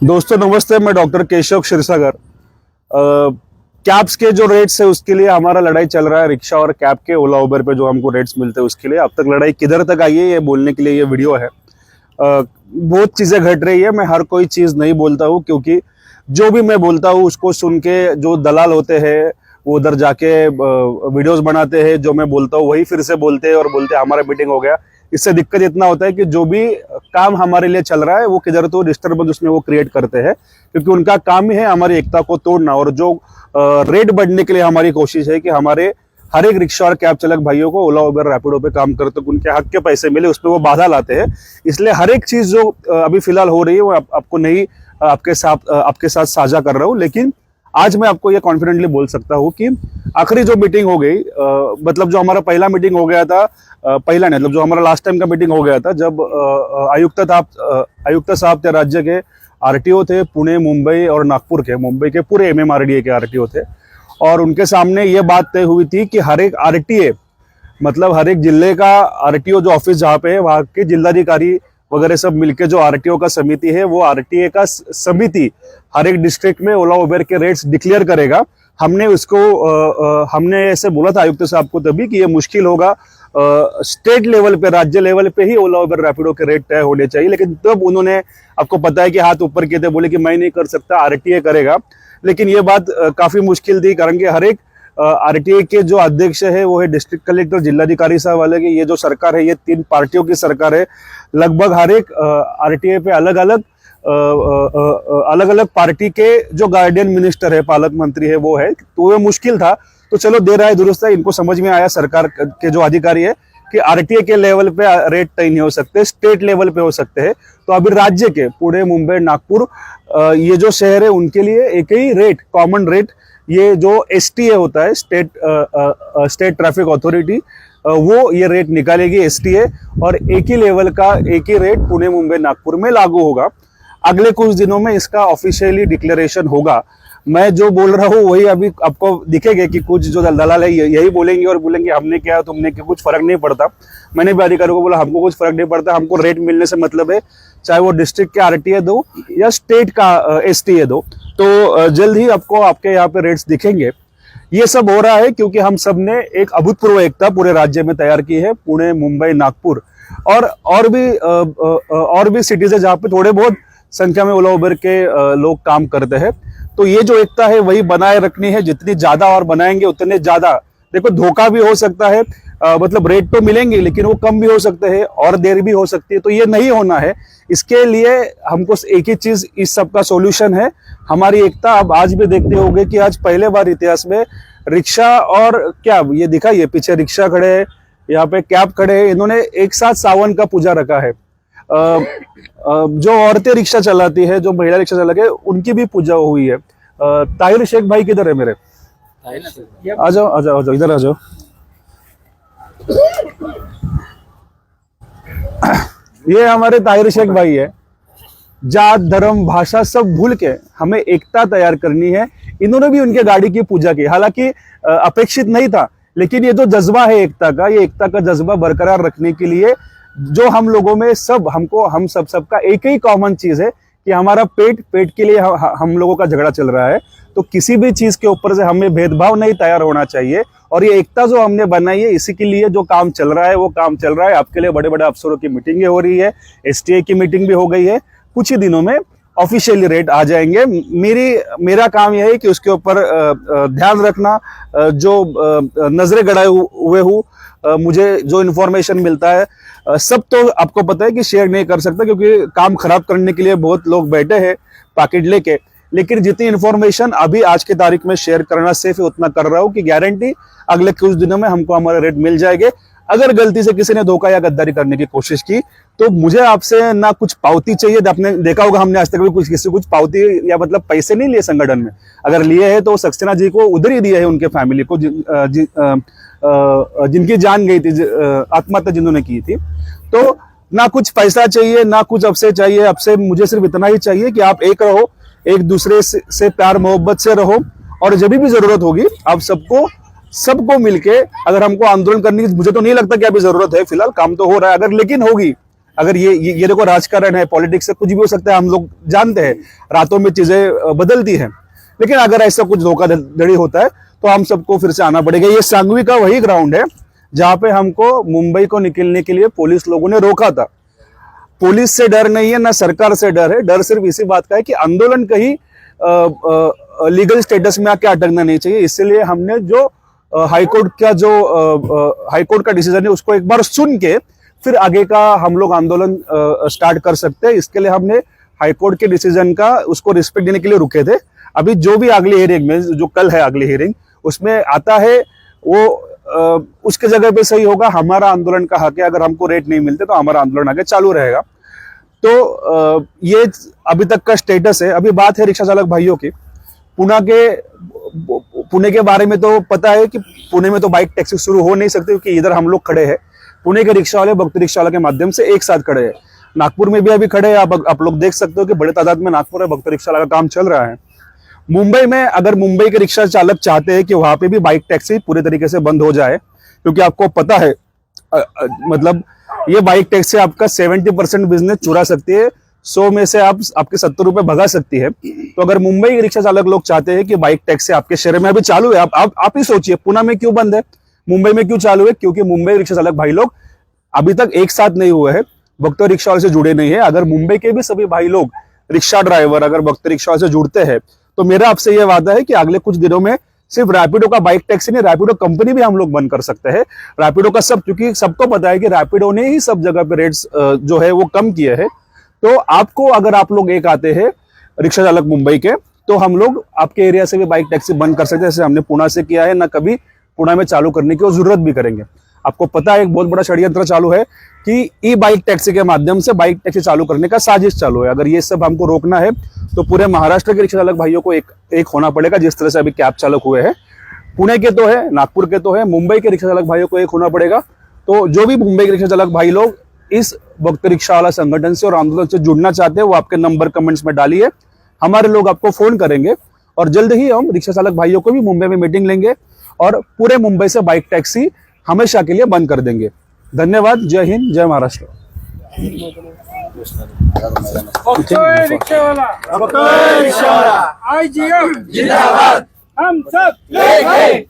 दोस्तों नमस्ते, मैं डॉक्टर केशव क्षीरसागर। कैब्स के जो रेट्स है उसके लिए हमारा लड़ाई चल रहा है। रिक्शा और कैब के, ओला उबर पे जो हमको रेट्स मिलते हैं उसके लिए अब तक लड़ाई किधर तक आई है ये बोलने के लिए ये वीडियो है। बहुत चीज़ें घट रही है। मैं हर कोई चीज़ नहीं बोलता हूँ, क्योंकि जो भी मैं बोलता हूँ उसको सुन के जो दलाल होते हैं वो उधर जाके वीडियोस बनाते हैं। जो मैं बोलता हूँ वही फिर से बोलते हैं और बोलते हैं हमारा मीटिंग हो गया। इससे दिक्कत इतना होता है कि जो भी काम हमारे लिए चल रहा है वो किधर तो डिस्टर्बेंस उसमें वो क्रिएट करते हैं, क्योंकि उनका काम ही है हमारी एकता को तोड़ना। और जो रेट बढ़ने के लिए हमारी कोशिश है कि हमारे हर एक रिक्शा और कैब चालक भाइयों को ओला उबर रैपिडो पे काम करते तो उनके हक के पैसे मिले, उसमें वो बाधा लाते हैं। इसलिए हर एक चीज जो अभी फिलहाल हो रही है वो आपको नहीं आपके साथ साझा कर रहा हूँ। लेकिन आज मैं आपको ये कॉन्फिडेंटली बोल सकता हूँ कि आखिरी जो मीटिंग हो गई, मतलब जो हमारा पहला मीटिंग हो गया था, पहला नहीं मतलब जो हमारा लास्ट टाइम का मीटिंग हो गया था, जब आयुक्त साहब थे, राज्य के आरटीओ थे, पुणे, मुंबई और नागपुर के, मुंबई के पूरे एमएमआरडीए के आरटीओ थे। और उनके सामने ये बात तय हुई थी कि हर एक आरटीए, मतलब हर एक जिले का आरटीओ जो ऑफिस जहाँ पे है वहाँ के जिलाधिकारी वगैरह सब मिलके जो आरटीओ का समिति है, वो आरटीए का समिति हर एक डिस्ट्रिक्ट में ओला उबर के रेट्स डिक्लेयर करेगा। हमने हमने ऐसे बोला था आयुक्त साहब को तभी कि ये मुश्किल होगा, स्टेट लेवल पे, राज्य लेवल पे ही ओला उबर रैपिडो के रेट तय होने चाहिए। लेकिन तब उन्होंने, आपको पता है कि हाथ ऊपर किए थे, बोले कि मैं नहीं कर सकता, आरटीए करेगा। लेकिन ये बात काफी मुश्किल थी, कारण कि हर एक आरटीए के जो अध्यक्ष है वो है डिस्ट्रिक्ट कलेक्टर, जिलाधिकारी साहब वाले की। ये जो सरकार है ये 3 पार्टियों की सरकार है। लगभग हर एक आरटीए पे अलग अलग पार्टी के जो गार्डियन मिनिस्टर है, पालक मंत्री है, वो है। तो वो मुश्किल था। तो चलो दे रहा है दुरुस्त है। इनको समझ में आया, सरकार के जो अधिकारी है, कि आरटीए के लेवल पे रेट तय नहीं हो सकते, स्टेट लेवल पे हो सकते हैं। तो अभी राज्य के पुणे, मुंबई, नागपुर, ये जो शहर है उनके लिए एक ही रेट, कॉमन रेट, ये जो एसटीए होता है, स्टेट ट्रैफिक अथॉरिटी, वो ये रेट निकालेगी एसटीए। और एक ही लेवल का एक ही रेट पुणे, मुंबई, नागपुर में लागू होगा। अगले कुछ दिनों में इसका ऑफिशियली डिक्लेरेशन होगा। मैं जो बोल रहा हूँ वही अभी आपको दिखेगा कि कुछ जो दलाल है यही बोलेंगे और बोलेंगे हमने क्या, तुमने क्या, कुछ फर्क नहीं पड़ता। मैंने भी अधिकारियों को बोला हमको कुछ फर्क नहीं पड़ता, हमको रेट मिलने से मतलब है, चाहे वो डिस्ट्रिक्ट के आरटीए दो या स्टेट का एसटीए दो। तो जल्द ही आपको आपके यहाँ पे रेट्स दिखेंगे। ये सब हो रहा है क्योंकि हम सब ने एक अभूतपूर्व एकता पूरे राज्य में तैयार की है। पुणे, मुंबई, नागपुर और भी सिटीज है जहाँ पे थोड़े बहुत संख्या में ओला उबर के लोग काम करते हैं। तो ये जो एकता है वही बनाए रखनी है। जितनी ज्यादा और बनाएंगे उतने ज्यादा, देखो धोखा भी हो सकता है, मतलब रेट तो मिलेंगे लेकिन वो कम भी हो सकते हैं और देर भी हो सकती है। तो ये नहीं होना है। इसके लिए हमको एक ही चीज, इस सब का सॉल्यूशन है हमारी एकता। अब आज भी देखते होंगे कि आज पहले बार इतिहास में रिक्शा और कैब, ये दिखा, ये पीछे रिक्शा खड़े है, यहाँ पे कैब खड़े हैं, इन्होंने एक साथ सावन का पूजा रखा है। जो औरतें रिक्शा चलाती है, जो महिला रिक्शा चला के, उनकी भी पूजा हुई है। ताहिर शेख भाई किधर है मेरे? आ जाओ आ जाओ आ जाओ, इधर आ जाओ। ये हमारे ताहिर शेख भाई है। जात, धर्म, भाषा सब भूल के हमें एकता तैयार करनी है। इन्होंने भी उनके गाड़ी की पूजा की, हालांकि अपेक्षित नहीं था, लेकिन ये जो जज्बा है एकता का, ये एकता का जज्बा बरकरार रखने के लिए जो हम लोगों में हम सबका एक ही कॉमन चीज है कि हमारा पेट के लिए हम लोगों का झगड़ा चल रहा है। तो किसी भी चीज के ऊपर से हमें भेदभाव नहीं तैयार होना चाहिए। और ये एकता जो हमने बनाई है, इसी के लिए जो काम चल रहा है वो काम चल रहा है। आपके लिए बड़े बड़े अफसरों की मीटिंगें हो रही है, एसटीए की मीटिंग भी हो गई है। कुछ ही दिनों में ऑफिशियली रेट आ जाएंगे। मेरा काम यह है कि उसके ऊपर ध्यान रखना, जो नजरें गड़ाए हुए हूँ, मुझे जो इन्फॉर्मेशन मिलता है, सब तो आपको पता है कि शेयर नहीं कर सकता, क्योंकि काम खराब करने के लिए बहुत लोग बैठे हैं पैकेट लेके। लेकिन जितनी इन्फॉर्मेशन अभी आज की तारीख में शेयर करना सेफ है उतना कर रहा हूँ कि गारंटी अगले कुछ दिनों में हमको हमारे रेट मिल जाएंगे। अगर गलती से किसी ने धोखा या गद्दारी करने की कोशिश की तो मुझे आपसे ना कुछ पावती चाहिए। आपने देखा होगा, हमने आज तक भी किसी कुछ पावती या मतलब पैसे नहीं लिए संगठन में। अगर लिए है तो सक्सेना जी को उधर ही दिए है, उनके फैमिली को, जिनकी जान गई थी, आत्महत्या जिन्होंने की थी। तो ना कुछ पैसा चाहिए, ना कुछ आपसे चाहिए। आपसे मुझे सिर्फ इतना ही चाहिए कि आप एक रहो, एक दूसरे से प्यार मोहब्बत से रहो। और जब भी जरूरत होगी आप सबको मिलके, अगर हमको आंदोलन करने की, मुझे तो नहीं लगता कि अभी जरूरत है, फिलहाल काम तो हो रहा है, अगर लेकिन होगी, अगर ये देखो, राजकारण है, पॉलिटिक्स है, कुछ भी हो सकता है, हम लोग जानते हैं, रातों में चीजें बदलती हैं। लेकिन अगर ऐसा कुछ धोखाधड़ी होता है तो हम सबको फिर से आना पड़ेगा। ये सांगवी का वही ग्राउंड है जहां पे हमको मुंबई को निकलने के लिए पुलिस लोगों ने रोका था। पुलिस से डर नहीं है, ना सरकार से डर है। डर सिर्फ इसी बात का है कि आंदोलन कहीं लीगल स्टेटस में आके अटकना नहीं चाहिए। इसलिए हमने जो हाईकोर्ट का डिसीजन है उसको एक बार सुन के फिर आगे का हम लोग आंदोलन स्टार्ट कर सकते हैं। इसके लिए हमने हाईकोर्ट के डिसीजन का उसको रिस्पेक्ट देने के लिए रुके थे। अभी जो भी अगली हियरिंग में, जो कल है अगली हियरिंग, उसमें आता है वो उसके जगह पे सही होगा। हमारा आंदोलन का हक है, अगर हमको रेट नहीं मिलते तो हमारा आंदोलन आगे चालू रहेगा। तो ये अभी तक का स्टेटस है। अभी बात है रिक्शा चालक भाइयों की। पुणे के बारे में तो पता है कि पुणे में तो बाइक टैक्सी शुरू हो नहीं सकती, क्योंकि इधर हम लोग खड़े हैं। पुणे के रिक्शा वाले भक्ति रिक्शा वाले के माध्यम से एक साथ खड़े हैं। नागपुर में भी अभी खड़े हैं। आप लोग देख सकते हो कि बड़े तादाद में नागपुर में भक्ति रिक्शा वाला का काम चल रहा है। मुंबई में अगर मुंबई के रिक्शा चालक चाहते हैं कि वहां पे भी बाइक टैक्सी पूरे तरीके से बंद हो जाए, क्योंकि आपको पता है मतलब ये बाइक टैक्सी आपका 70% बिजनेस चुरा सकती है, 100 में से आपके 70 रुपए भगा सकती है। तो अगर मुंबई के रिक्शा चालक लोग चाहते हैं कि बाइक टैक्सी आपके शहर में अभी चालू है, आप ही सोचिए पुणे में क्यों बंद है, मुंबई में क्यों चालू है? क्योंकि मुंबई रिक्शा चालक भाई लोग अभी तक एक साथ नहीं हुए हैं, भक्त रिक्शा वाले से जुड़े नहीं है। अगर मुंबई के भी सभी भाई लोग रिक्शा ड्राइवर अगर भक्त रिक्शा वाले से जुड़ते हैं तो मेरा आपसे यह वादा है कि अगले कुछ दिनों में सिर्फ रैपिडो का बाइक टैक्सी नहीं, रैपिडो कंपनी भी हम लोग बंद कर सकते हैं। रैपिडो का सब, क्योंकि सबको पता है कि रैपिडो ने ही सब जगह पे रेट्स जो है वो कम किए हैं। तो आपको, अगर आप लोग एक आते हैं रिक्शा चालक मुंबई के, तो हम लोग आपके एरिया से भी बाइक टैक्सी बंद कर सकते हैं, जैसे हमने पुणे से किया है। ना कभी पुणे में चालू करने की जरूरत भी करेंगे। आपको पता है एक बहुत बड़ा षड्यंत्र चालू है कि ई बाइक टैक्सी के माध्यम से बाइक टैक्सी चालू करने का साजिश चालू है। अगर ये सब हमको रोकना है तो पूरे महाराष्ट्र के रिक्शा चालक भाइयों को एक होना पड़ेगा, जिस तरह से अभी कैब चालक हुए हैं। पुणे के तो है, नागपुर के तो है, मुंबई के रिक्शा चालक भाइयों को एक होना पड़ेगा। तो जो भी मुंबई के रिक्शा चालक भाई लोग इस भक्त रिक्शा वाला संगठन से और आंदोलन से जुड़ना चाहते हैं, वो आपके नंबर कमेंट्स में डालिए। हमारे लोग आपको फोन करेंगे और जल्द ही हम रिक्शा चालक भाइयों को भी मुंबई में मीटिंग लेंगे और पूरे मुंबई से बाइक टैक्सी हमेशा के लिए बंद कर देंगे। धन्यवाद। जय हिंद, जय महाराष्ट्र। रिक्शावाला, आईजीएफ जिंदाबाद, हम सब एक हैं।